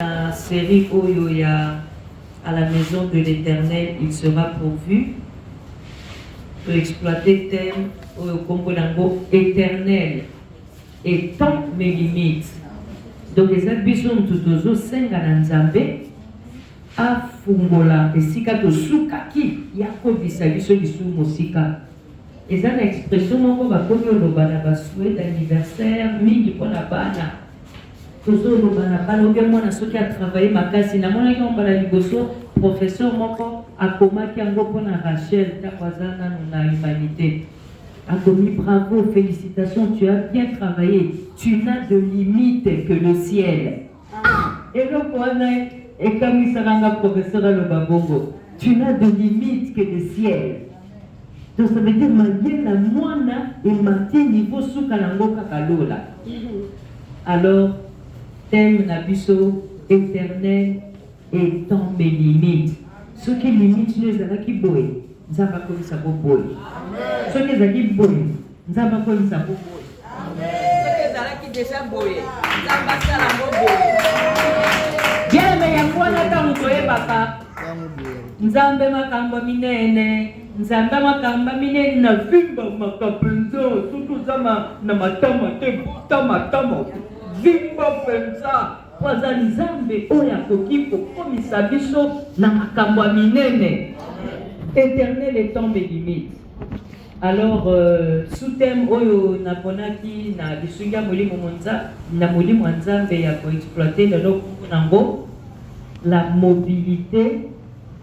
La série Oyoya à la maison de l'Éternel, il sera pourvu. Pour exploiter thème Oyo Kombolango éternel et tant mes limites. Donc les abysons tutozo senga na nzambe afungola esika to sukaki yako bisabiso bisu mosika. Eza na expression moko bakomi oloba na basouhait d'anniversaire mingi pona bana. Tozo oloba na bana obe mwana soki a travaillé makasi na mona ki ombala liboso professeur moko akomaki yango pona Rachel takwazana na humanité. Akomi bravo, félicitations, tu as bien travaillé. Tu n'as de limite que le ciel. Et donc et comme il sera professeur à l'Obabongo, tu n'as de limite que le ciel. Donc ça veut dire que la moine et matin niveau soukalango kakalola. Alors, thème nabiso éternel étant mes limites. Ce qui limite les alaki boy, nzamba ko sabo boy. Ce qui zaki boy, nzamba ko sabo boy. Ce qui zalaki déjà boy, nzamba sala mo boy. Bien mais ya kwana ta mutoye baka. Nzambe makamba minene, nzambe makamba minene na vimba makapenzo, surtout zama na matama te tama. Vimba penza. Kwaza nzambe oya koki kokomisa biso na makambo minene. Éternel étant mes limites. Alors sous-thème oyo naponaki na bisunga molimo monza na molimo nzambe ya ko exploiter le nango la mobilité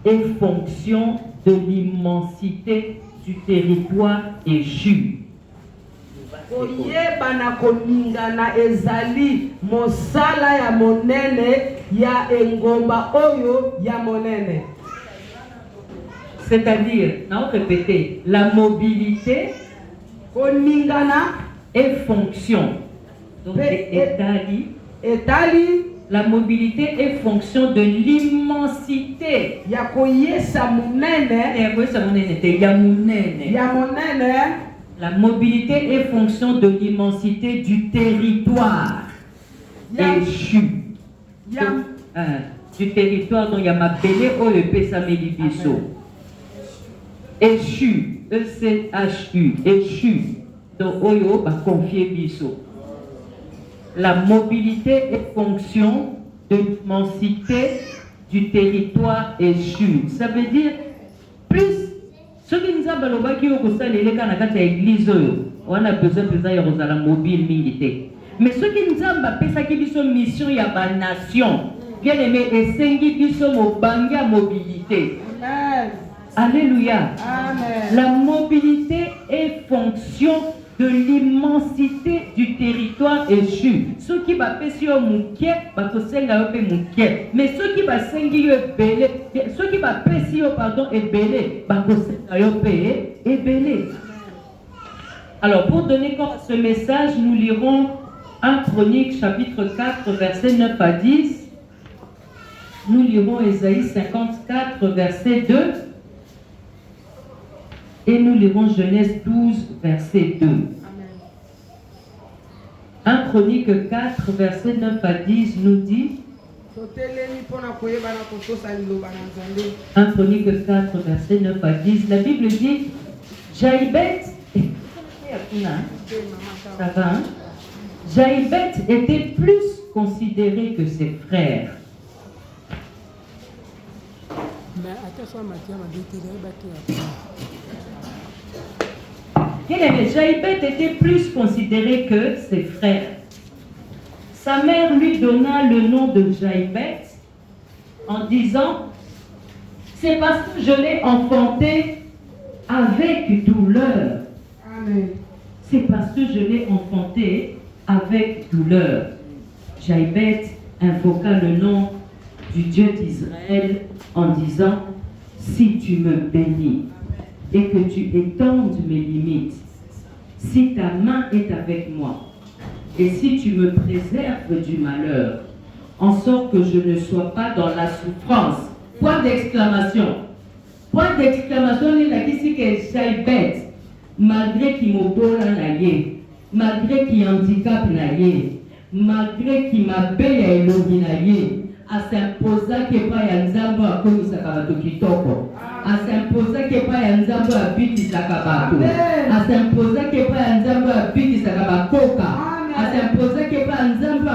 et fonction de l'immensité du territoire échu. Oyeba na koningana ezali mosala ya monene ya engomba oyo ya monene. C'est-à-dire, on répéter, la mobilité koningana et fonction. Donc etali la mobilité est fonction de l'immensité. Ya koyesa monene ya monene. La mobilité est fonction de l'immensité du territoire échu. Du territoire dont il y a ma belle ou le Pessamelibiso. Échu, E-C-H-U, échu. Donc, Oyo va confier Biso. La mobilité est fonction de l'immensité du territoire échu. Ça veut dire plus. Ce qui nous a balobaki au costa les cas na kata église on a besoin de la mobile militaire. Mais ce qui nous a bapesa qui biso mission ya ba nation. Bien aimé esengi biso mobanga mobilité. Amen. Alléluia. Amen. La mobilité est fonction de l'immensité du territoire échu. Ceux qui va pesi au mouké, va kosenga yo pe mouké. Mais ceux qui va sengi yo belé, ceux qui va pesi au pardon et belé, va kosenga yo pe et belé. Alors pour donner corps à ce message, nous lirons 1 Chronique chapitre 4 versets 9 à 10. Nous lirons Ésaïe 54 verset 2. Et nous lirons Genèse 12, verset 2. 1 Chronique 4, verset 9 à 10 nous dit 1 Chronique 4, verset 9 à 10, la Bible dit Jaïbet, ça va, hein? Jaïbet était plus considéré que ses frères. Jaïbet était plus considéré que ses frères. Sa mère lui donna le nom de Jaïbet en disant c'est parce que je l'ai enfanté avec douleur. Amen. C'est parce que je l'ai enfanté avec douleur. Jaïbet invoqua le nom du Dieu d'Israël en disant si tu me bénis et que tu étendes mes limites, si ta main est avec moi, et si tu me préserves du malheur, en sorte que je ne sois pas dans la souffrance. Point d'exclamation. Point d'exclamation, il a dit que Jaïbet, malgré qu'il m'obola naïe, malgré qu'il handicap naïe, malgré qu'il m'appelle à Elohim naïe, asimpozaki epai ya nzambe akomisaka bato kitoko, asimpozaki epai ya nzambe abitisaka bato, asimpozaki epai ya nzambe abitisaka bakoka, asimpozaki epai ya nzambe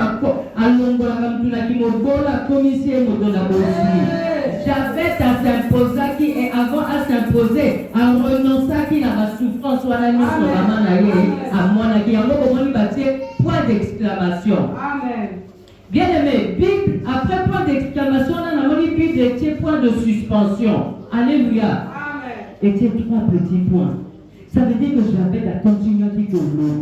alongolaka mutu na kimobola akomisi ye moto na bozwi. Javeth s'imposaki et avant à s'imposer, en renonçant qu'il a la souffrance ou à la mission à mon avis, point d'exclamation. Amen. Bien aimé, Bible, après point d'exclamation, on a mon Bible était point de suspension. Alléluia. Amen. Était 3 petits points. Ça veut dire que Javeth a continué à dire que l'eau.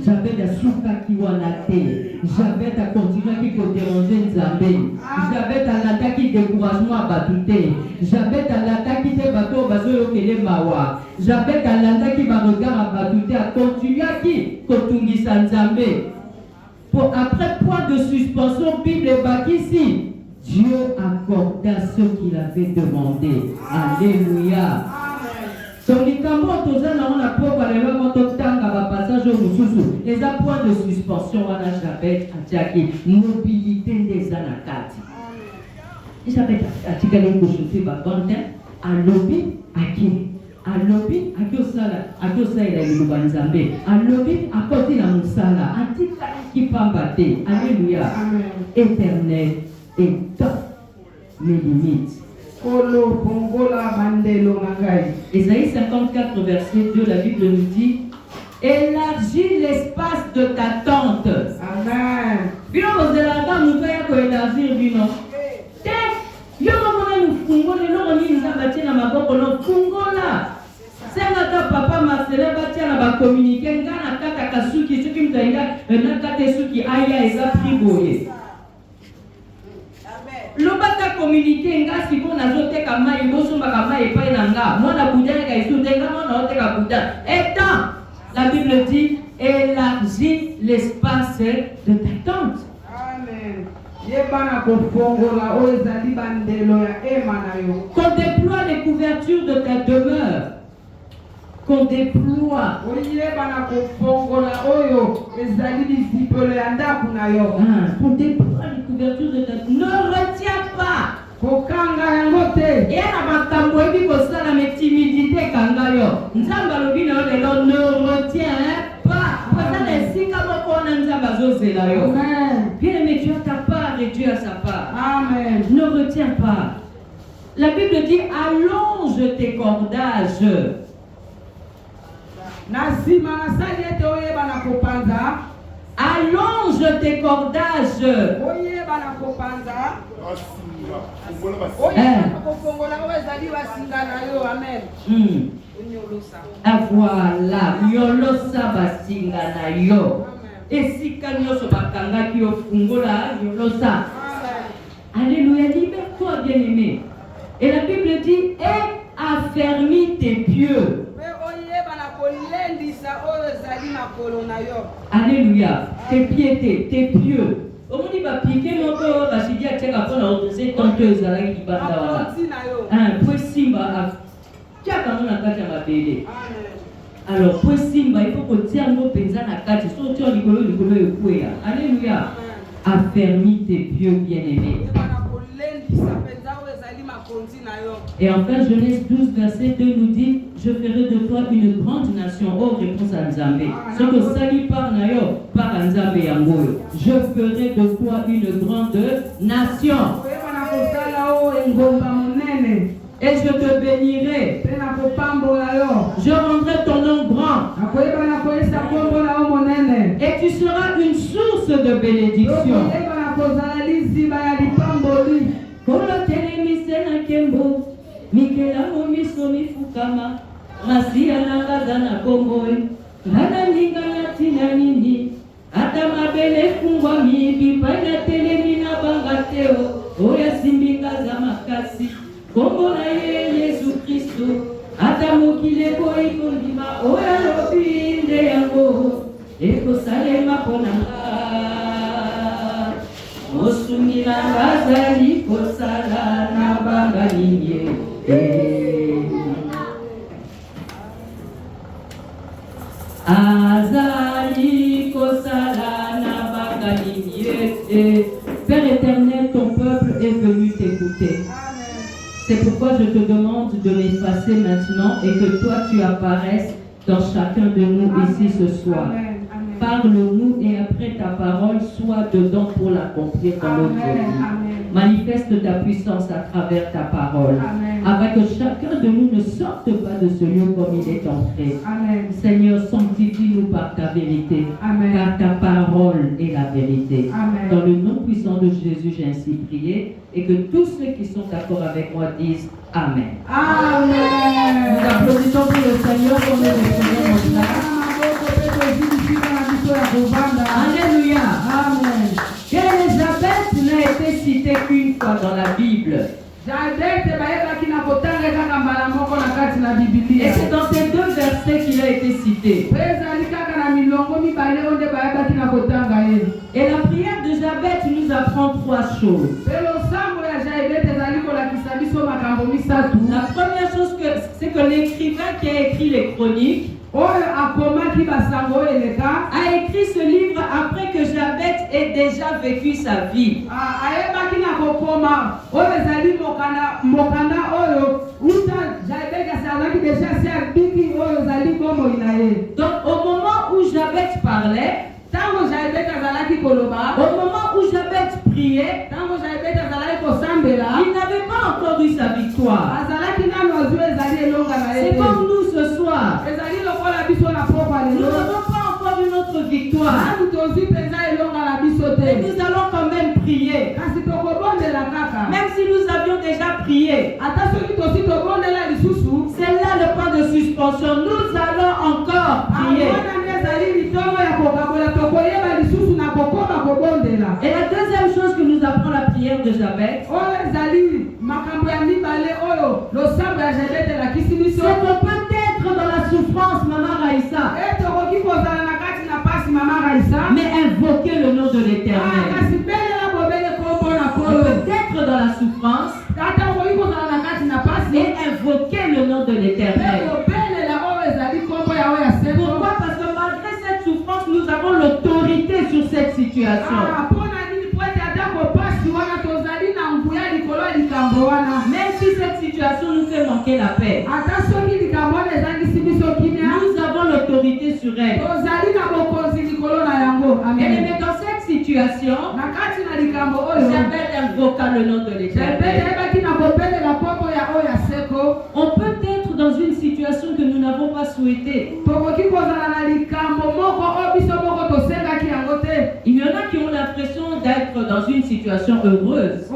Javeth a souffert qui a laté. Javeth a continué à déranger Nzambe. Javeth a l'attaqué découragement à Batouté. Javeth a l'attaqué des bateaux bazo kele mawa. Javeth a l'attaqué ma regard à Batouté a continué à qui Kotungisa Nzambe. Pour après point de suspension, Bible est ici. Dieu accorda ce qu'il avait demandé. Alléluia. Donc, les camps, tous on a pas parlé de passage au Moussou. Les points de suspension, on a Javeth, Atiaki, mobilité des anakati. Javeth, Atiaki, les cochons, à lobby, à qui? À lobby, à qui ça il a eu le banzambe. À lobby, à côté de la moussala, à qui qui pambate. Alléluia. Éternel et top mes limites. Ésaïe 54, verset 2, la Bible nous dit: élargis l'espace de ta tente. Amen. Bien, vous allez avoir mon père pour élargir, bien. Yo mama nous fungola, nous on nous abattu na maboko no fungola. C'est notre papa Marcela batia na ba communiquer ngana kata kasuki soki mtainga na kata suki aya eza priboye. Lobaka communiquer nga si bon azoteka mai bosomba mai epai na nga mwana budana ka isundenga mwana oteka budana. Étant, la Bible dit élargis l'espace de ta tente. Amen. Qu'on déploie les couvertures de ta demeure. Qu'on déploie. Qu'on déploie les couvertures de ta demeure. Ne retiens pas. Et la timidité ne retiens pas. Bien aimé, Dieu a ta part et Dieu a sa part. Amen. Ne retiens pas. La Bible dit allonge tes cordages. Allonge tes cordages. Voilà, yolosa basingana yo. Esika nyoso bakanga ki ofungola yolosa. Alléluia, libère-toi bien-aimé. Et la Bible dit et affermis tes pieux. Alléluia, tes pieds, tes pieux. Comment il va piquer mon corps? Parce qu'il y a quelqu'un qui a autorisé tenteuse à la qui va là. Pour Simba, tu as quand même un cas à ma bébé. Alors, pour Simba, il faut que tu aies un mot pensant à quatre. Sauf tu as du colon et coué. Alléluia. Affermis tes pieux bien-aimés. Et enfin, Genèse 12, verset 2 nous dit: je ferai de toi une grande nation. Oh, réponse à Nzambe. Ce que Sali par Nayo, par Nzambe Yangoyo. Je ferai de toi une grande nation. Et je te bénirai. Je rendrai ton nom grand. Et tu seras une source de bénédiction. Kolo telemi sena kembo mikela momiso mifukama masia nanga na komboe ngana ninga na tina nini ata mabele fungwa mibi paina telemi na bangateo oya simbinga za makasi kombo na ye Yesu Kristo ata mokile ko ikondima oya lobinde yango eko salema pona Osungila bazali kosala na bangalinye. Azali kosala na bangalinye. Père éternel, ton peuple est venu t'écouter. C'est pourquoi je te demande de m'effacer maintenant et que toi tu apparaisses dans chacun de nous ici ce soir. Parle-nous et après ta parole, sois dedans pour l'accomplir dans notre vie. Manifeste ta puissance à travers ta parole. Afin que chacun de nous ne sorte pas de ce lieu comme il est entré. Seigneur, sanctifie-nous par ta vérité. Car ta parole est la vérité. Dans le nom puissant de Jésus, j'ai ainsi prié. Et que tous ceux qui sont d'accord avec moi disent Amen. Amen. Nous applaudissons pour le Seigneur comme nous le faisons. Alléluia. Amen. Élisabeth n'a été citée qu'une fois dans la Bible. Et c'est dans ces deux versets qu'il a été cité. Et la prière de Jabez nous apprend trois choses. La première chose, c'est que l'écrivain qui a écrit les chroniques a écrit ce livre après que Jabez ait déjà vécu sa vie. Donc au moment où Jabez parlait, au moment où Jabez priait, il n'avait pas encore eu sa victoire. C'est comme nous ce soir. Nous n'avons pas encore eu notre victoire. Et nous allons quand même prier. Même si nous avions déjà prié. C'est là le point de suspension. Nous allons encore prier. Et la deuxième chose que nous apprend la prière de Jabez, c'est qu'on peut être dans la souffrance, Maman Raïssa, mais invoquer le nom de l'Éternel. On peut être dans la souffrance et invoquer le nom de l'Éternel. Pourquoi? Parce que malgré cette souffrance, nous avons l'autorité sur cette situation. Même si cette situation nous fait manquer la paix, nous avons l'autorité sur elle. Et dans cette situation, Jabez invoqua le nom de l'Éternel. On peut être dans une situation que nous n'avons pas souhaitée. Il y en a qui ont l'impression d'être dans une situation heureuse.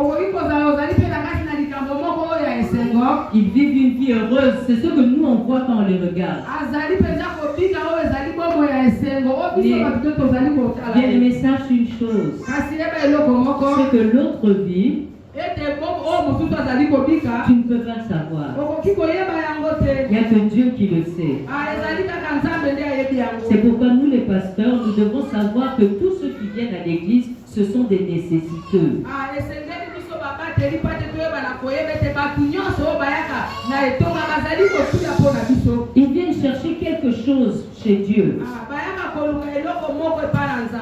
Ils vivent une vie heureuse. C'est ce que nous on voit quand on les regarde. Bien aimé, sache une chose, c'est que l'autre vie, tu ne peux pas savoir. Il n'y a que Dieu qui le sait. C'est pourquoi nous les pasteurs, nous devons savoir que tous ceux qui viennent à l'église, ce sont des nécessiteux. Ils viennent chercher quelque chose chez Dieu.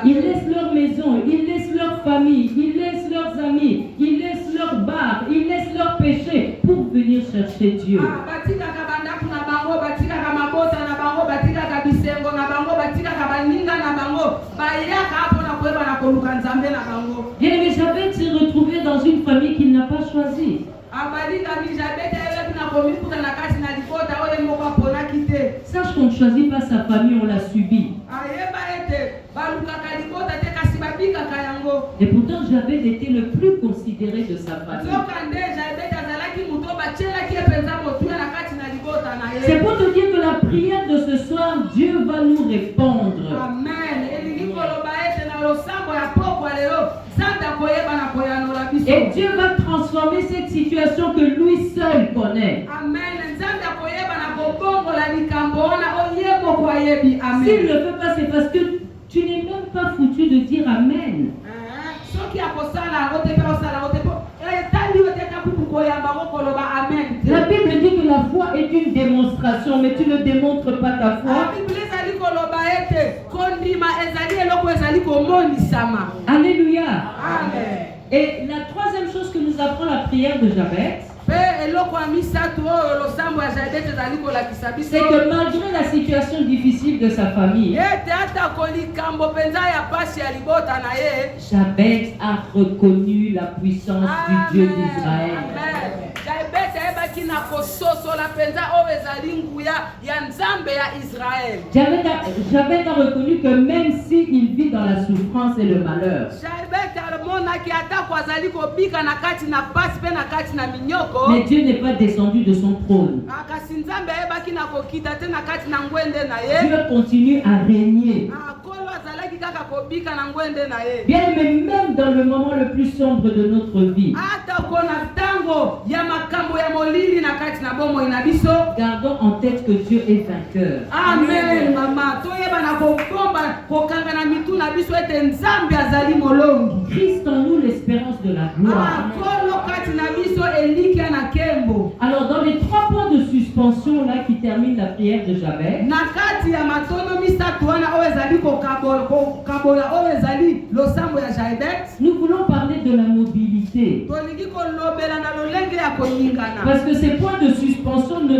Ils laissent leur maison, ils laissent leur famille, ils laissent leurs amis, ils laissent leur bar, ils laissent leur péché pour venir chercher Dieu. Bien aimé, Jabez s'est retrouvé dans une famille qu'il n'a pas choisie. Sache qu'on ne choisit pas sa famille, on l'a subie. Et pourtant, Jabez était le plus considéré de sa famille. C'est pour te dire que la prière de ce soir, Dieu va nous répondre. Amen. Et Dieu va transformer cette situation que lui seul connaît. Amen. S'il ne le fait pas, c'est parce que tu n'es même pas foutu de dire Amen. La Bible dit que la foi est une démonstration, mais tu ne démontres pas ta foi. Alléluia. Amen. Et la troisième troisième chose que nous apprend la prière de Jabez, Pe eloko ya misato oyo losambo ya Jabez ezali kolakisa biso c'est que malgré la situation difficile de sa famille, ete atako likambo mpenza ya pasi ya libota na ye Jabez a reconnu la puissance du Dieu d'Israël. Jabez ayebaki na kososola mpenza oyo ezali nguya ya nzambe ya Israel. Jabez a reconnu que même s'il vit dans la souffrance et le malheur, Jabez amonaki atako azali kobika na kati na pasi mpe na kati na minyoko mais Dieu n'est pas descendu de son trône. kasi nzambe ayebaki na kokita te na kati na ngwende na ye Dieu continue à régner. kolo azalaki kaka kobika na ngwende na ye Bien, mais même dans le moment le plus sombre de notre vie, atako na ntango ya makambo ya molili na kati na bomoi na biso gardons en tête que Dieu est vainqueur. amen mama toyeba na kokomba kokanga na mitu na biso ete nzambe azali molongi Christ en nous l'espérance de la gloire. kolo kati na biso elika na kembo Alors dans les 3 points de suspension là qui terminent la prière de Jabez, na kati ya matono misato wana oyo ezali kokabola oyo ezali losambo ya Jabez nous voulons parler de la mobilité. tolingi kolobela na lolenge ya koningana Parce que ces points de suspension ne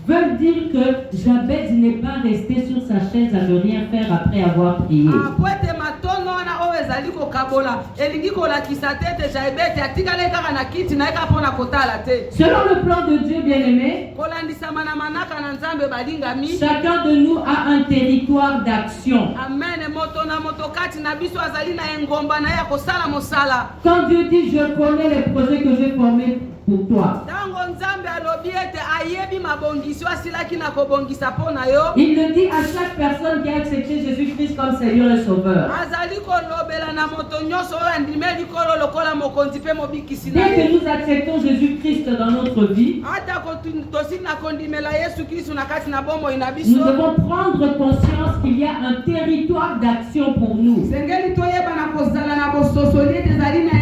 veulent dire que Jabez n'est pas resté sur sa chaise à ne rien faire après avoir prié. po ete matono wana oyo ezali kokabola elingi kolakisa te ete Jabez atikali kaka na kiti na ye kaka mpona kotala te Selon le plan de Dieu bien-aimé, kolandisama na manaka na nzambe balingami chacun de nous a un territoire d'action. amen moto na moto kati na biso azali na engomba na ye ya kosala mosala Quand Dieu dit je connais les projets que j'ai formés pour toi, ntango nzambe alobi ete ayebi mabongisi asilaki na kobongisa mpo na yo il le dit à chaque personne qui a accepté Jésus-Christ comme Seigneur et Sauveur. azali kolobela na moto nyonso oyo andime likolo lokola mokonzi mpe mobikisi na Dès que ye nous acceptons Jésus-Christ dans notre vie, ata tosili na kondimela yesu kristu na kati na bomoi na nous biso devons prendre conscience qu'il y a un territoire d'action pour nous. sengeli toyeba na kozala na bososoli ete ezali na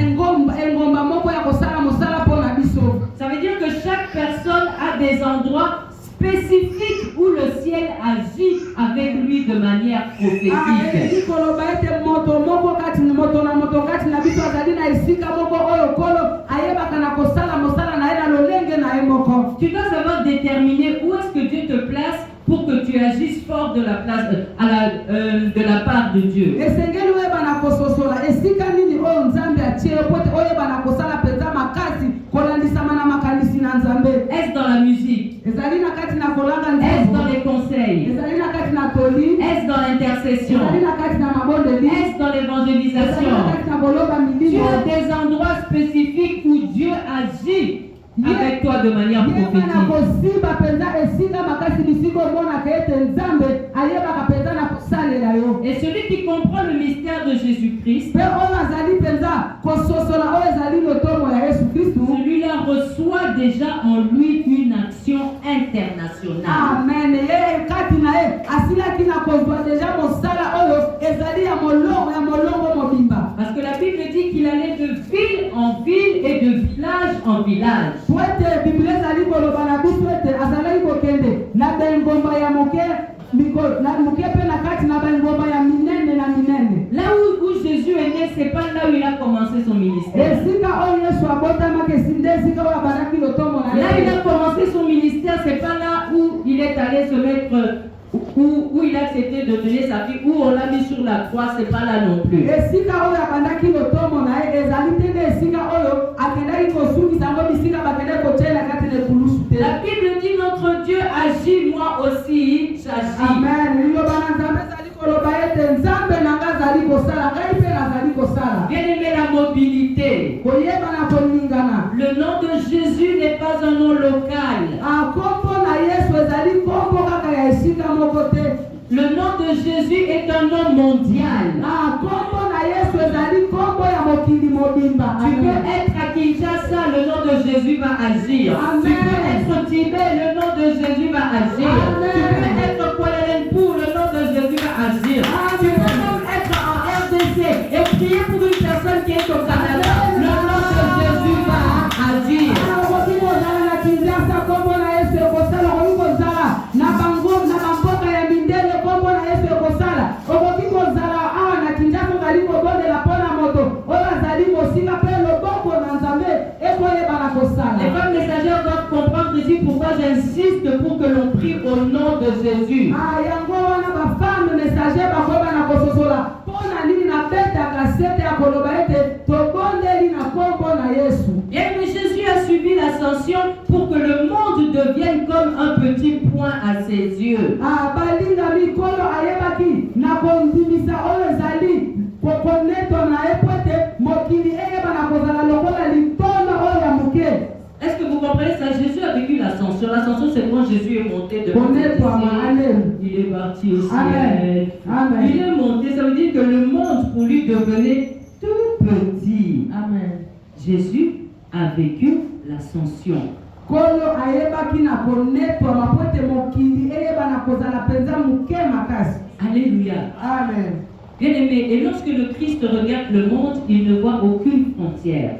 engomba moko ya kosala mosala mpo na biso Ça veut dire que chaque personne a des endroits spécifiques où le ciel agit avec lui de manière prophétique. elingi koloba ete moto moko kati moto na moto kati na biso azali na esika moko oyo kolo ayebaka na kosala mosala na ye na lolenge na ye moko Tu dois savoir déterminer où est-ce que Dieu te place pour que tu agisses fort de la place de la part de Dieu. esengeli oyeba na kososola esika nini oyo nzambe atie yo po ete oyeba na kosala mpenza makasi kolandisama na makanisi na nzambe Est-ce dans la musique? ezali na kati na kolanga Est-ce dans nzambe les conseils? ezali na kati na toli Est-ce dans l'intercession? ezali na kati na mabondeli Est-ce dans ezali l'évangélisation? na kati na koloba Tu milimo as des endroits spécifiques où Dieu agit avec toi de manière yeba na prophétique. kosimba mpenza esika makasi bisika omonaka ete nzambe ayebaka mpenza na kosalela yo Et celui qui comprend le mystère de Jésus-Christ, mpe oyo azali mpenza kososola oyo ezali lotomo ya yesu kristu celui-là reçoit déjà en lui une action internationale. amen ye kati na ye asilaki na kozwa deja mosala oyo ezali ya molongo mobimba Parce que la Bible dit qu'il allait de ville en ville et de village en village. po ete biblia ezali koloba na biso ete azalaki kokende na bengomba ya moke mpe na kati na bengomba ya minene na minene Là où Jésus est né, c'est pas là où il a commencé son ministère. esika oyo yesu abotamaki esinde esika oyo abandaki lotomo na Là où il ye a commencé son ministère, c'est pas là où il est allé se mettre, où il a accepté de donner sa vie, où on l'a mis sur la croix, c'est pas là non plus. esika oyo abandaki lotomo na ye ezali te nde esika oyo akendaki kosukisa yango bisika bakende kotyela kati na ekulusu te La Bible dit notre Dieu agit, moi aussi j'agis. amen liloba na nzambe ezali koloba ete nzambe na nga azali kosala ngai mpe nazali kosala Bien aimé, la mobilité. koyeba na koningana Le nom de Jésus n'est pas un nom local. nkombo na yesu ezali nkombo kaka ya esika moko te Le nom de Jésus est un nom mondial. nkombo na yesu ezali nkombo ya mokili mobimba Tu peux être à Kinshasa, le nom de Jésus va agir. Amen. Tu peux être au Tibet, le nom de Jésus va agir. Amen. Tu peux être au Kuala Lumpur, le nom de Jésus va agir. Amen. Tu peux même être en RDC et prier pour une personne qui est au Canada. Le nom de Jésus va agir. okoki kozala na kinshasa nkombo na yesu ekosala okoki kozala na bamboka ya mindele nkombo na yesu ekosala okoki kozala awa na kinshasa ozali kobondela mpo na moto oyo azali mosika mpe loboko na nzambe Les femmes messagères doivent comprendre ici pourquoi j'insiste pour que l'on prie au nom de Jésus. Bien, mais Jésus a subi l'ascension pour que le monde devienne comme un petit point à ses yeux. Est-ce que vous comprenez ça? Jésus a vécu l'ascension. L'ascension, c'est quand Jésus est monté de il est parti au ciel. Amen. Il est monté, ça veut dire que le monde pour lui devenait tout petit. Amen. Jésus a vécu l'ascension. Alléluia. Amen. Bien aimé, et lorsque le Christ regarde le monde, il ne voit aucune frontière.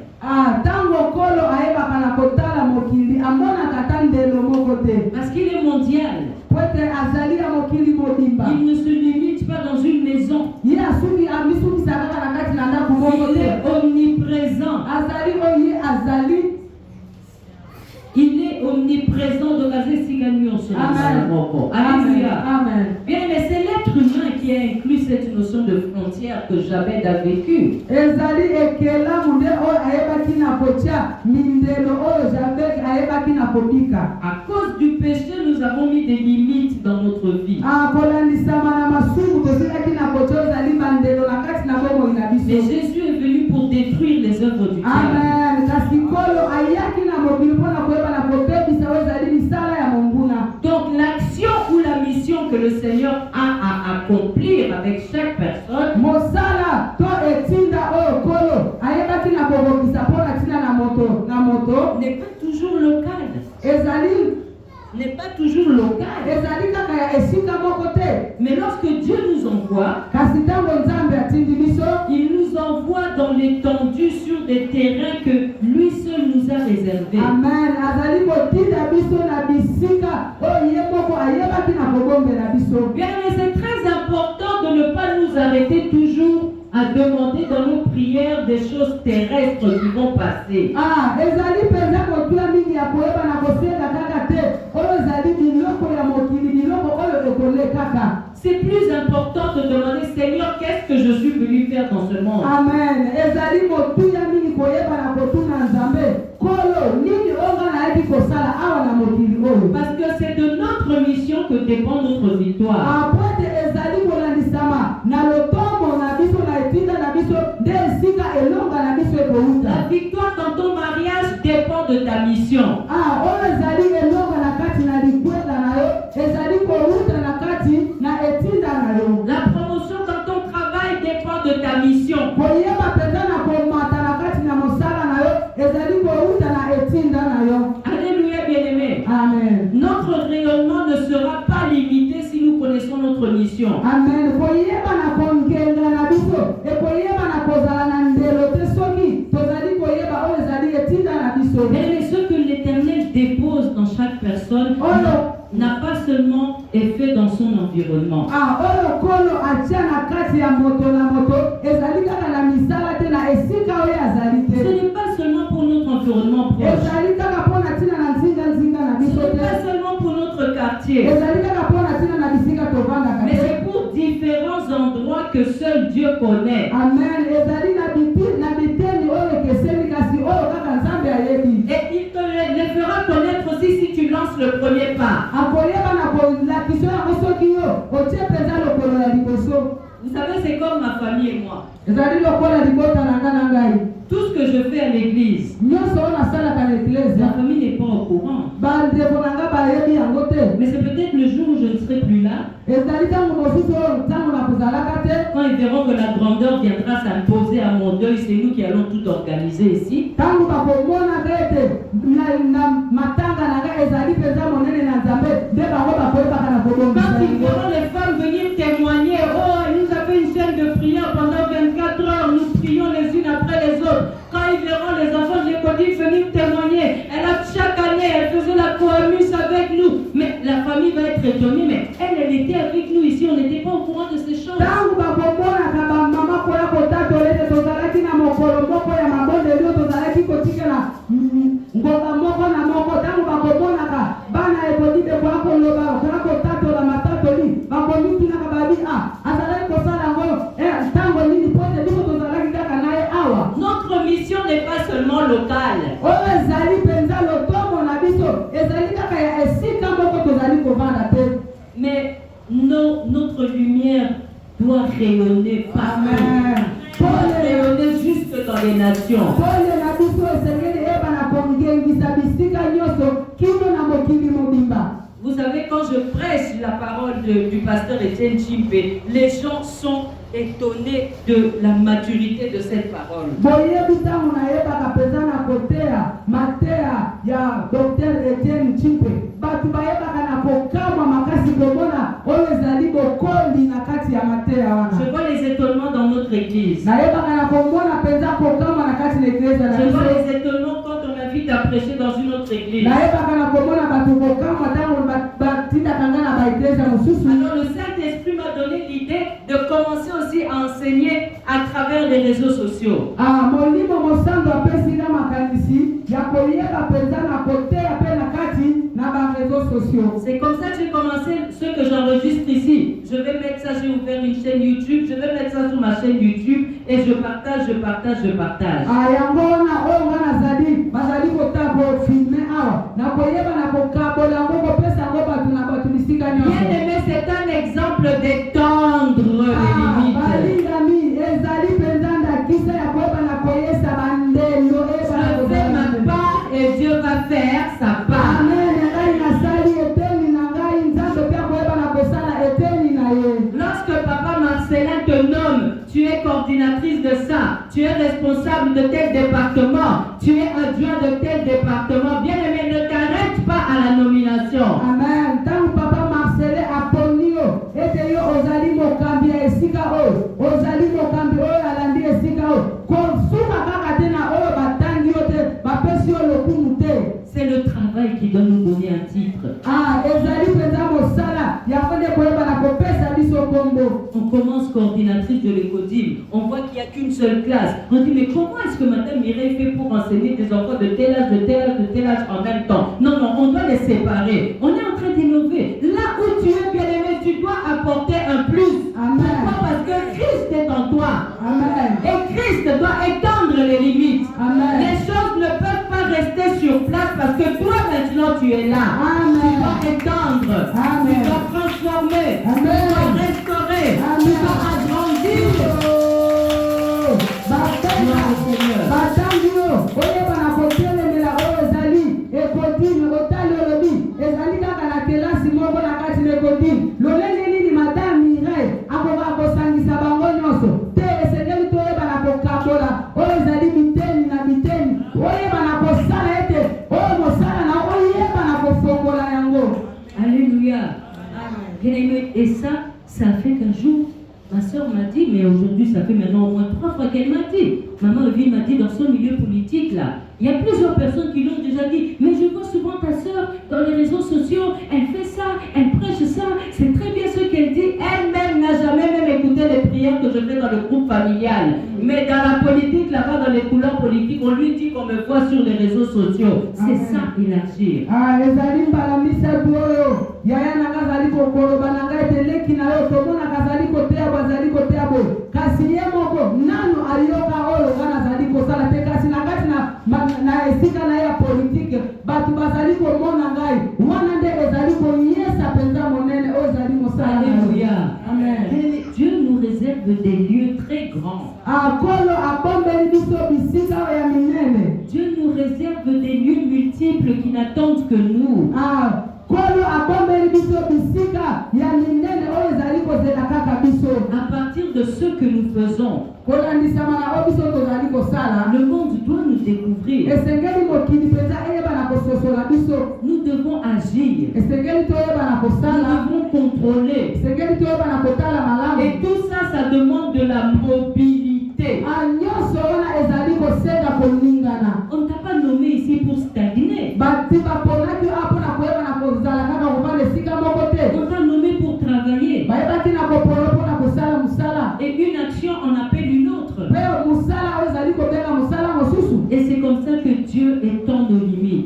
Parce qu'il est mondial. Il ne se limite pas dans une maison. Il est omniprésent. Il est omniprésent de la Alléluia. Amen. Bien, mais c'est l'être humain qui a inclus cette notion de frontière que Jabez a vécue. À cause du péché, nous avons mis des limites dans notre vie. Mais Jésus est venu pour détruire les œuvres du diable. Donc l'action ou la mission que le Seigneur a à accomplir avec chaque personne n'est pas toujours locale. N'est pas toujours local. Mais lorsque Dieu nous envoie, il nous envoie dans l'étendue sur des terrains que lui seul nous a réservés. Amen. Bien, mais c'est très important de ne pas nous arrêter toujours à demander dans nos prières des choses terrestres qui vont passer. C'est plus important de demander, Seigneur, qu'est-ce que je suis venu faire dans ce monde? Amen. Parce que c'est de notre mission que dépend notre victoire. La victoire dans ton mariage dépend de ta mission. La promotion dans ton travail dépend de ta mission. Alléluia, bien-aimé. Amen. Notre rayonnement ne sera pas limité si nous connaissons notre mission. Amen. Mais ce que l'Éternel dépose dans chaque personne n'a pas seulement effet dans son environnement. Ce n'est pas seulement pour notre environnement proche. Ce n'est pas seulement pour notre quartier. Mais c'est pour différents endroits que seul Dieu connaît. Amen. Et il te les fera connaître aussi si tu lances le premier pas. Vous savez, c'est comme ma famille et moi. Tout ce que je fais à l'église, ma famille n'est pas au courant. Mais c'est peut-être le jour où je ne serai plus là, quand ils verront que la grandeur viendra s'imposer à mon deuil, c'est nous qui allons tout organiser ici. Quand ils verront les femmes venir témoigner, oh, elle nous a fait une chaîne de prière pendant 24 heures, nous prions les unes après les autres. Quand ils verront les enfants de l'école venir témoigner, chaque année, elle faisait la coamus avec nous. Mais la famille va être étonnée, mais elle était avec nous ici, on n'était pas au courant de ces choses. ngonga moko na moko tango bakomonaka bana ekodibe kwako loba kwako tato la matato li bakomitunaka babi azalaki kosala yango ntango nini pote ndiko tozalaki kaka naye awa. Notre mission n'est pas seulement locale. Oyo ezali mpenza lotomo na biso ezali kaka ya esika moko tozali kovanda te, mais notre lumière doit rayonner partout. Doit rayonner jusque dans les nations. Vous savez, quand je prêche la parole du pasteur Etienne Chimpe, les gens sont étonnés de la maturité de cette parole. Je vois les étonnements dans notre église. Je vois les étonnements quand on m'invite à prêcher dans une autre église. Alors le Saint-Esprit m'a donné l'idée de commencer aussi à enseigner à travers les réseaux sociaux. C'est comme ça que j'ai commencé ce que j'enregistre ici. Je vais mettre ça, j'ai ouvert une chaîne YouTube, je vais mettre ça sur ma chaîne YouTube et je partage. Bien aimé, c'est un exemple d'étendre les limites. Je fais ma part et Dieu va faire sa part. Lorsque Papa Marcelin te nomme, tu es coordinatrice de ça, tu es responsable de tel département, tu es adjoint de tel département. Bien aimé, ne t'arrête pas à la nomination. Amen. Tant Papa Marcelin a ponio, et yo ozali mokambi esika o, ozali mokambi o alandi esika o. Konsuka kaka tena o batangi ote, bapesi o lokumu te. C'est le travail qui doit nous donner un titre. On commence coordinatrice de l'écodim. On voit qu'il n'y a qu'une seule classe. On dit, mais comment est-ce que Madame Mireille fait pour enseigner des enfants de tel âge, de tel âge, de tel âge en même temps? Non, on doit les séparer. On est en train d'innover. Là où tu es bien aimé, tu dois apporter un plus. Amen. Pourquoi? Parce que Christ est en toi. Amen. Et Christ doit étendre les limites. Amen. Les choses ne peuvent pas rester sur place parce que toi maintenant tu es là. Amen. Tu dois étendre. Amen. Tu dois transformer. Amen. Tu dois restaurer. Amen. Tu dois agrandir. Alléluia. Et ça a fait qu'un jour, ma soeur m'a dit, mais aujourd'hui ça fait maintenant au moins 3 fois qu'elle m'a dit. Maman Evie m'a dit dans son milieu politique là, il y a plusieurs personnes qui l'ont déjà dit, mais je vois souvent ta soeur dans les réseaux sociaux, elle fait ça, elle prêche ça, c'est très bien ce qu'elle dit. Elle-même n'a jamais même écouté les prières que je fais dans le groupe familial. Mais dans la politique, là-bas, dans les couleurs politiques, on lui dit qu'on me voit sur les réseaux sociaux. C'est ça, élargir. Alléluia. Amen. Dieu nous réserve des lieux très grands. Dieu nous réserve des lieux multiples qui n'attendent que nous. À partir de ce que nous faisons, le monde doit nous découvrir. Nous devons agir. Nous devons contrôler. Et tout ça, ça demande de la mobilité. On ne t'a pas nommé ici pour stagner. On t'a nommé pour travailler. Et une action en appelle une autre. Et c'est comme ça que Dieu étend nos limites.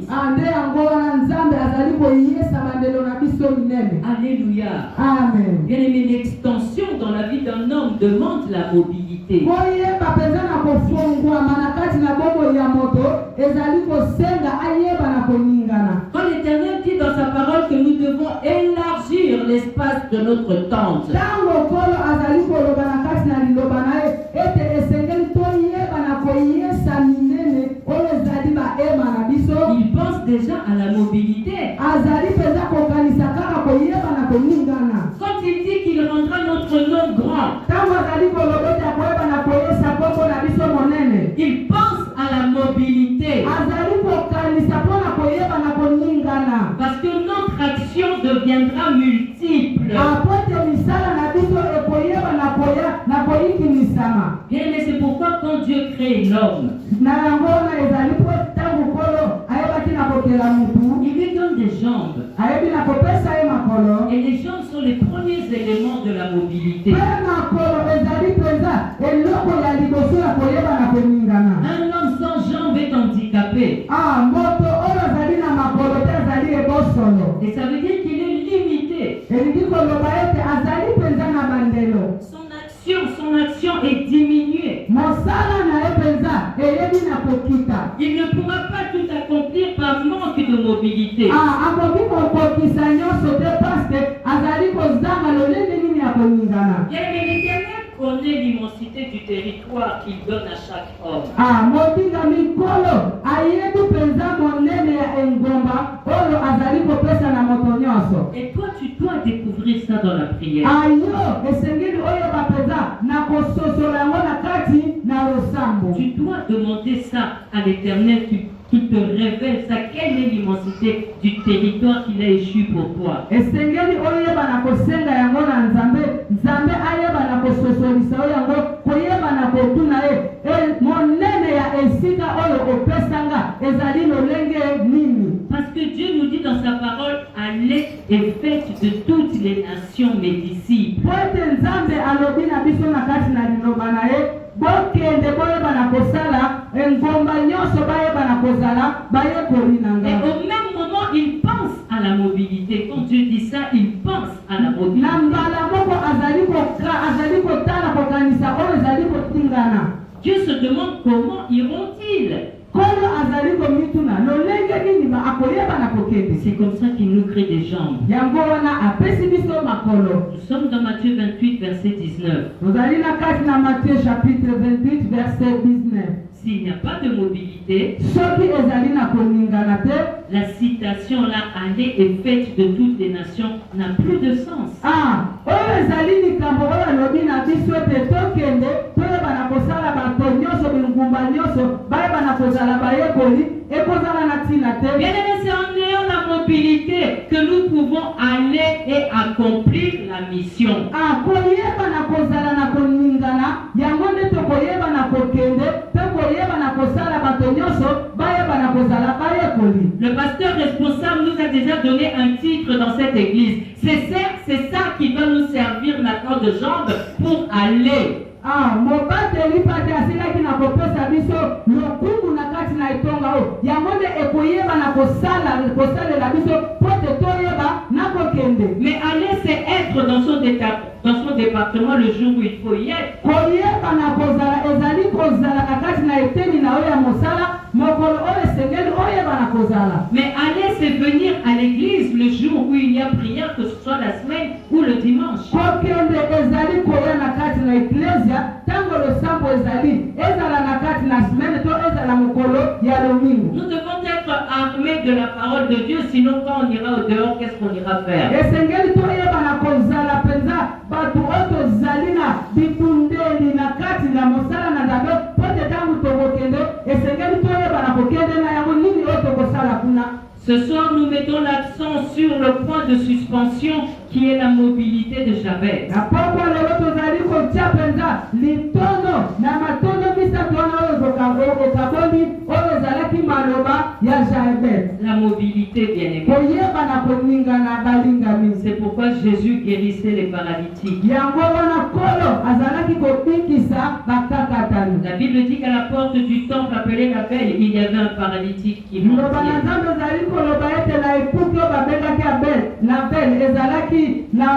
Alléluia. Amen. Bien aimé, l'extension dans la vie d'un homme demande la mobilité. koyeba mpenza na kofungwama na kati na bomoi ya moto ezali kosenga ayeba na koningana. Quand l'Éternel dit dans sa parole que nous devons élargir l'espace de notre tente, ntango kolo azali koloba na kati na liloba na ye ete esengeli toyeba na koyesa minene oyo ezali bahema na biso, il pense déjà à la mobilité. azali mpenza kokanisa kaka koyeba na koningana. Quand il dit qu'il rendra notre nom grand, ntango azali koloba ete akoyeba na koyesa kombo na biso monene, il pense à la mobilité. azali kokanisa mpona koyeba na koningana. Parce que notre action deviendra multiple. apote misala na biso ekoyeba na koyikimisama. Bien aimé, c'est pourquoi quand Dieu crée l'homme, na yango wana ezali po ntango kolo ayebaki na kokela mutu il lui donne des jambes. ayebi na kopesa ye makolo. Et les jambes sont les premiers éléments de la mobilité. mpe makolo ezali mpenza eloko ya liboso ya koyeba na koningana. Un homme sans jambes est handicapé. moto oyo azali na makolo te azali ebosolo. Et ça veut dire qu'il est limité. elingi koloba ete azali mpenza na bandelo. Son action est diminuée. mosala na ye mpenza eyebi na kokita. Il ne pourra pas tout accomplir par manque de mobilité. akoki kokokisa nyonso te paske azali kozanga lolenge nini ya koningana. Bien, mais l'Éternel connaît l'immensité du territoire qu'il donne à chaque homme. motinga mikolo ayebi mpenza monene ya engomba oyo azali kopesa na moto nyonso. Et toi, tu dois découvrir ça dans la prière. ayo esengeli oyeba mpenza na kososola yango na kati na losambo. Tu dois demander ça à l'Éternel qui te révèle ça. Quelle est l'immensité du territoire qu'il a échu pour toi? esengeli oyeba na kosenga yango na nzambe ayeba na kososolisa oyo yango koyeba na kotuna ye monene ya esika oyo opesanga ezali lolenge nini. Parce que Dieu nous dit dans sa parole, allez et faites de toutes les nations mes disciples. po ete nzambe alobi na biso na kati na liloba na ye bokende boyeba na kosala engomba nyonso bayeba na kozala bayekoli na Et ngai. au même moment, il pense à la mobilité. Quand Dieu dit ça, il pense à la mobilité. na mbala moko azali kotala kokanisa oyo ezali kotingana. Dieu se demande comment iront-ils. kolo azali komituna lolenge nini akoyeba na kokende. C'est comme ça qu'il nous crée des jambes. yango wana apesi biso makolo. Nous sommes dans Matthieu 28, verset 19. tozali na kati na Matthieu chapitre 28 verset 19. S'il n'y a pas de mobilité, soki ezali na koningana te, la citation là, allez et faites de toutes les nations, n'a plus de sens. oyo ezali likambo oyo alobi na biso ete tokende toyeba na kosala bato nyonso bingumba nyonso bayeba na kozala bayekoli ekozala na ntina te. Bien aimé, c'est en ayant la mobilité que nous pouvons aller et accomplir la mission. koyeba na kozala na koningana yango nde tokoyeba na kokende mpe koyeba na kosala bato nyonso bayeba na kozala bayekoli. Le pasteur responsable nous a déjà donné un titre dans cette église. C'est ça qui va nous servir maintenant de jambe pour aller. mobateli pate asilaki na kopesa biso lokumu na kati na etonga oyo yango nde ekoyeba na kosalela biso po te toyeba na kokende. Mais aller, c'est être dans son département le jour où il faut y être. koyeba na kozala ezali kozala na kati na eteni na oyo ya mosala mokolo oyo esengeli oyeba na kozala. Mais aller, c'est venir à l'église le jour où il y a prière, que ce soit la semaine ou le dimanche. kokende ezali koya na kati na eklesia ntango losambo ezali ezala na kati na semaine to ezala mokolo ya lomingo. Nous devons être armés de la parole de Dieu, sinon quand on ira au dehors, qu'est-ce qu'on ira faire? esengeli toyeba na kozala mpenza bato oyo tozali na bitundeli na kati na mosala na nzambe po te ntango tokokende esengeli toyeba na kokende na yango nini oyo tokosala kuna. Ce soir, nous mettons l'accent sur le point de suspension qui est la mobilité de Jabez. na poko lelo tozali kotia mpenza litono na matondo misato wana oyo okaboli oyo ezalaki maloba ya Jaebet. La mobilité, bien-aimé. Koyeba na koningana balingami. C'est pourquoi Jésus guérissait les paralytiques. Yango wana kolo azalaki kobikisa bakakatani. La Bible dit qu'à la porte du temple appelé la Belle, il y avait un paralytique qui Loba na mendiait. Nzambe ezali koloba ete na epuki oyo babengaki Abel na Bel ezalaki na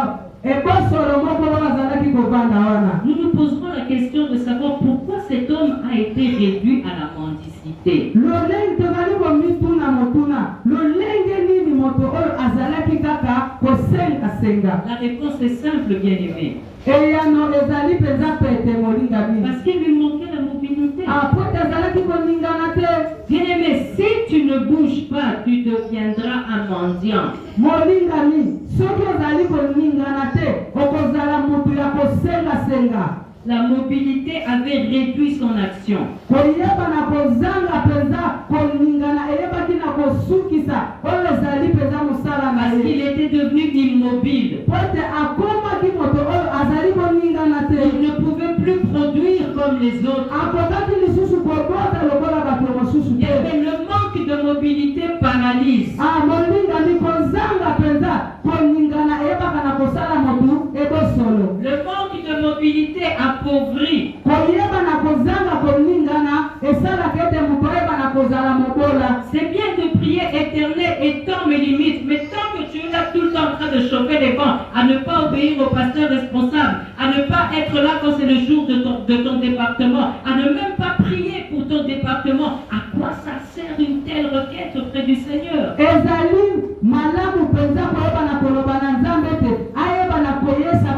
ebosolo moko oyo azalaki kovanda wana. Nous nous poserons la question de savoir pourquoi cet homme a été réduit à la mendicité. Lolenge tozali komituna motuna lolenge nini moto oyo azalaki kaka kosengasenga. La réponse est simple, bien-aimé. Eyano ezali mpenza pete molinga mingi. Parce qu'il lui manquait la mobilité. Apo ezalaki koningana te. Bien-aimé, si tu ne bouges pas, tu deviendras un mendiant. Molingami soki ozali koningana te okozala moto ya kosengasenga. La mobilité avait réduit son action. Koyeba na kozanga mpenza koningana eyebaki na kosukisa oyo ezali mpenza mosala na Parce qu'il ye. était devenu immobile. Po ete akomaki moto oyo azali koningana te. Il ne pouvait plus produire comme les autres. Akokaki lisusu kobota lokola bato mosusu Il y te. avait le manque de mobilité paralyse. Molingami kozanga mpenza koningana eyebaka na kosala motu ebosolo. Le manque de mobilité appauvrit. Koyeba na kozanga koningana esalaka ete moto oyeba na kozala mobola. C'est bien de prier Éternel, étends mes limites, mais tant que tu es là tout le temps en train de chauffer les vents, à ne pas obéir au pasteur responsable, à ne pas être là quand c'est le jour de ton département, à ne même pas prier pour ton département, à quoi ça sert une telle requête auprès du Seigneur? Ezali malamu mpenza koyeba na koloba na Nzambe ete ayeba na koyesa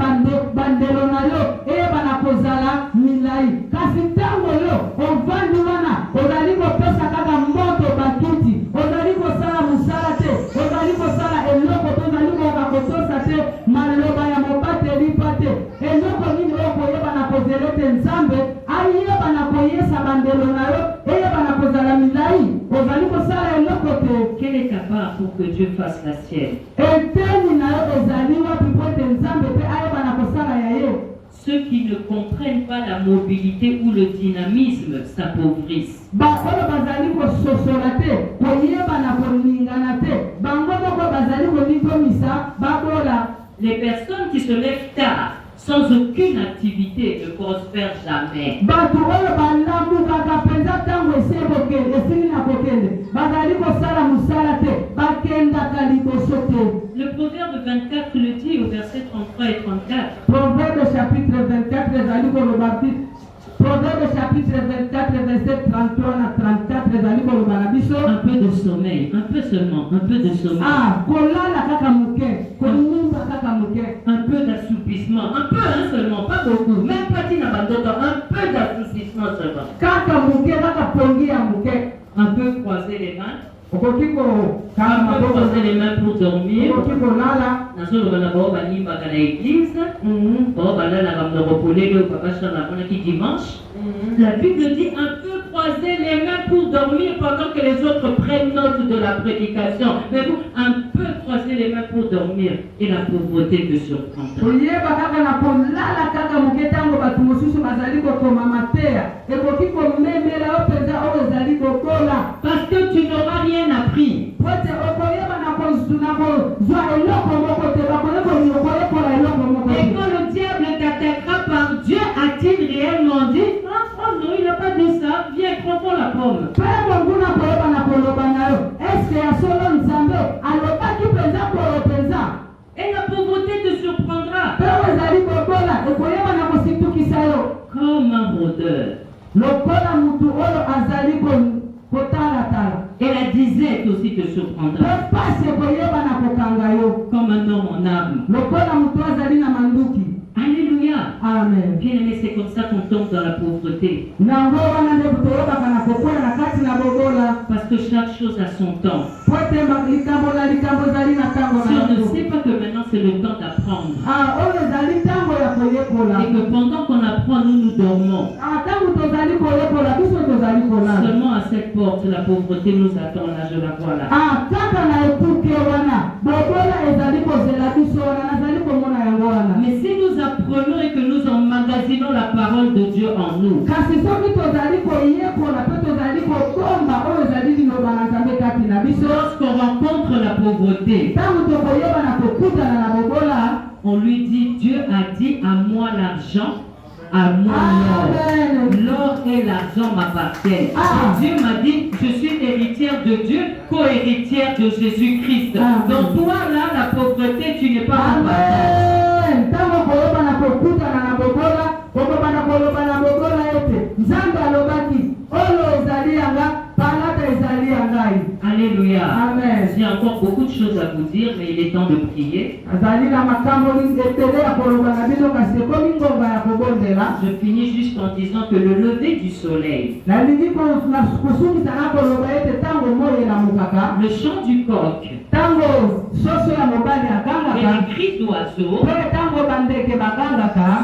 bandelo na yo eyeba na kozala milai. Kasi ntango yo ovandi wana ozali kopesa kaka moto bakiti, ozali kosala mosala te, ozali kosala eloko te, ozali koyoka kotosa te maloba ya mobateli mpa te. Eloko nini oyo koyeba na kozela ete Nzambe ayeba na koyesa bandelo na yo eyeba na kozala milai, ozali kosala eloko te. Quelle est ta part pour que Dieu fasse la sienne? Eteni na yo ezali wapi po ete Nzambe mpe ayeba na kosala ya ye. Ceux qui ne comprennent pas la mobilité ou le dynamisme s'appauvrissent. Baoyo bazali kososola te koyeba na koningana te bango moko bazali koningomisa babola. Les personnes qui se lèvent tard, sans aucune activité, ne prospèrent jamais. Bato oyo balambukaka mpenza ntango esili na kokende bazali kosala mosala te bakendaka liboso te. Le Proverbe 24 le dit au verset 33 et 34. Proverbe chapitre 24 ezali koloba ti. Proverbe chapitre 24 verset 33 na 34 ezali koloba na biso. Un peu de sommeil, un peu seulement, un peu de sommeil. Kolala kaka moke, konumba kaka moke. Un peu d'assoupissement, un peu seulement, pas beaucoup. Même pas d'inabandoto, un peu d'assoupissement seulement. Kaka moke, kaka pongi ya moke. Un peu croiser les mains. Un peu croiser les mains pour dormir. Dimanche. La Bible dit un peu croiser les mains pour dormir pendant que les autres prennent note de la prédication. Mais vous, un peu croiser les mains pour dormir et la pauvreté te surprendra. Parce que tu n'auras rien appris. Et quand le diable t'attaquera par Dieu, a-t-il réellement dit? Oh non, il n'a pas dit ça. Viens, prends la pomme. Et la pauvreté te surprendra. Comme un rôdeur. Et la disette aussi te surprendra. Comme un homme en arme. Alléluia. Amen. Bien aimé, c'est comme ça qu'on tombe dans la pauvreté. Parce que chaque chose a son temps. Si on ne sait pas que maintenant c'est le temps d'apprendre. Et que pendant qu'on apprend, nous dormons. Seulement à cette porte, la pauvreté nous attend, là je la vois là. Mais si nous apprenons et que nous emmagasinons la parole de Dieu en nous, lorsqu'on rencontre la pauvreté, on lui dit, Dieu a dit, à moi l'argent, à moi l'or. L'or et l'argent m'appartiennent. Et Dieu m'a dit, je suis héritière de Dieu, co-héritière de Jésus-Christ. Donc toi là, la pauvreté, tu n'es pas mon partage. Alléluia. Amen. J'ai encore beaucoup de choses à vous dire, mais il est temps de prier. Je finis juste en disant que le lever du soleil, le chant du coq et les cris d'oiseaux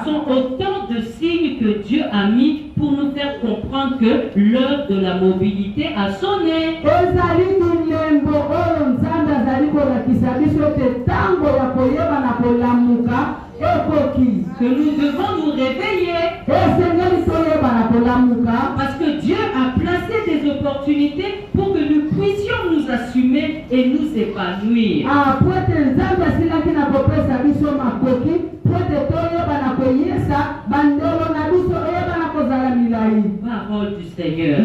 sont autant de signes que Dieu a mis pour nous faire comprendre que l'heure de la mobilité a sonné. Que nous devons nous réveiller. Parce que Dieu a placé des opportunités pour que nous puissions nous assumer et nous épanouir. Parole du Seigneur.